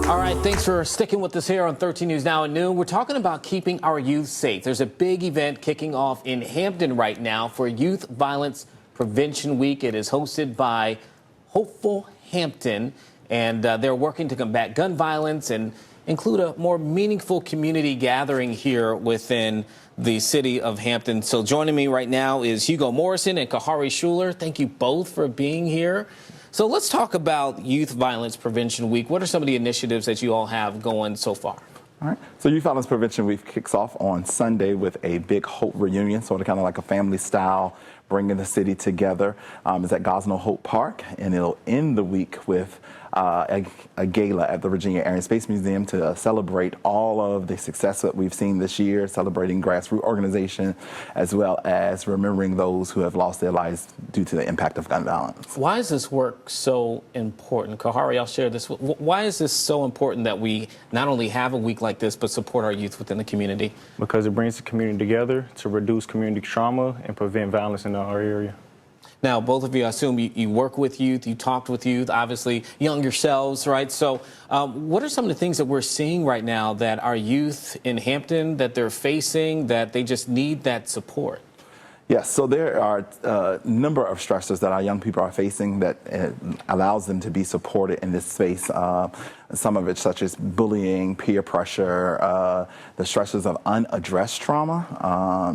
All right, thanks for sticking with us here on 13 News Now at noon. We're talking about keeping our youth safe. There's a big event kicking off in Hampton right now for Youth Violence Prevention Week. It is hosted by Hopeful Hampton, and they're working to combat gun violence and include a more meaningful community gathering here within the city of Hampton. So joining me right now is Hugo Morrison and Shuler. Thank you both for being here. So let's talk about Youth Violence Prevention Week. What are some of the initiatives that you all have going so far? All right. So Youth Violence Prevention Week kicks off on Sunday with a big Hope reunion, sort of kind of like a family style, bringing the city together. It's at Gosnell Hope Park, and it'll end the week with a gala at the Virginia Air and Space Museum to celebrate all of the success that we've seen this year, celebrating grassroots organization, as well as remembering those who have lost their lives due to the impact of gun violence. Why is this work so important? Kahari, I'll share this. Why is this so important that we not only have a week like this, but support our youth within the community? Because it brings the community together to reduce community trauma and prevent violence in our area. Now, both of you, I assume you work with youth, you talked with youth, obviously young yourselves, right? So what are some of the things that we're seeing right now that our youth in Hampton, that they're facing, that they just need that support? Yes, so there are a number of stressors that our young people are facing that allows them to be supported in this space. Some of it such as bullying, peer pressure, the stressors of unaddressed trauma,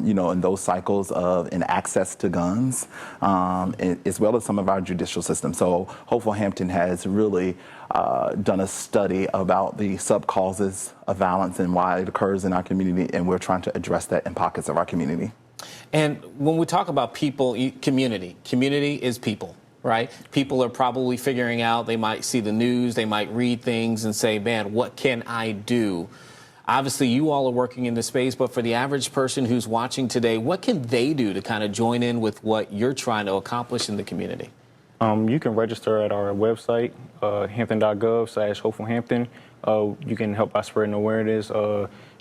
and those cycles of access to guns, as well as some of our judicial system. So Hopeful Hampton has really done a study about the sub-causes of violence and why it occurs in our community, and we're trying to address that in pockets of our community. And when we talk about people, community is people, right? People are probably figuring out, they might see the news, they might read things and say, man, what can I do? Obviously, you all are working in this space, but for the average person who's watching today, what can they do to kind of join in with what you're trying to accomplish in the community? You can register at our website, hampton.gov/hopefulhampton. You can help by spreading awareness,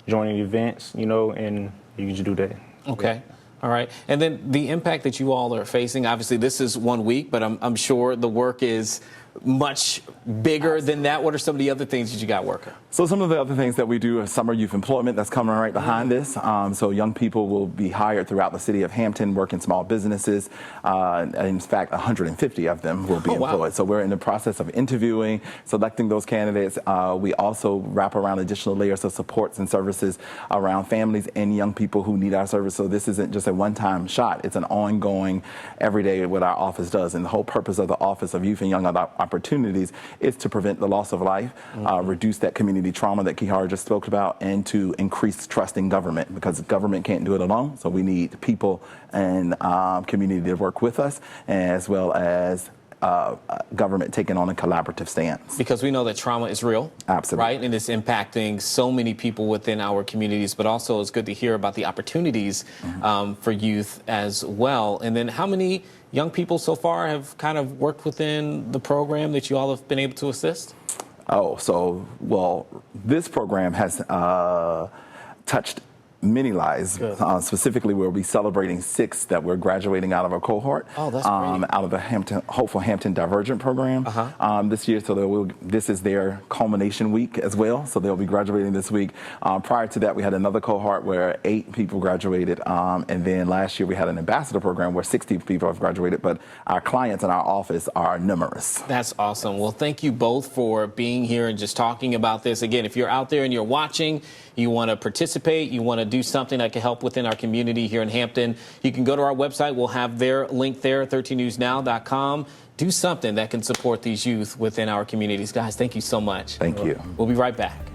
joining events, and you can just do that. Okay. All right. And then the impact that you all are facing, obviously this is 1 week, but I'm sure the work is much bigger than that. What are some of the other things that you got working? So some of the other things that we do is summer youth employment that's coming right behind this. So young people will be hired throughout the city of Hampton, working small businesses. In fact, 150 of them will be employed. Wow. So we're in the process of interviewing, selecting those candidates. We also wrap around additional layers of supports and services around families and young people who need our service. So this isn't just a one-time shot. It's an ongoing, everyday what our office does. And the whole purpose of the Office of Youth and Young Opportunities is to prevent the loss of life, reduce that community trauma that Kihara just spoke about, and to increase trust in government, because government can't do it alone. So we need people and community to work with us, as well as government taking on a collaborative stance. Because we know that trauma is real. Absolutely. Right? And it's impacting so many people within our communities, but also it's good to hear about the opportunities for youth as well. And then how many young people so far have kind of worked within the program that you all have been able to assist? Well, this program has touched many lives. Specifically, we'll be celebrating 6 that we're graduating out of our cohort. Oh, that's great. Out of the Hopeful Hampton Divergent program this year. So this is their culmination week as well. So they'll be graduating this week. Prior to that, we had another cohort where 8 people graduated. And then last year, we had an ambassador program where 60 people have graduated. But our clients in our office are numerous. That's awesome. Well, thank you both for being here and just talking about this. Again, if you're out there and you're watching, you want to participate, you want to do something that can help within our community here in Hampton, you can go to our website. We'll have their link there, 13newsnow.com. Do something that can support these youth within our communities. Guys, thank you so much. Thank you. We'll be right back.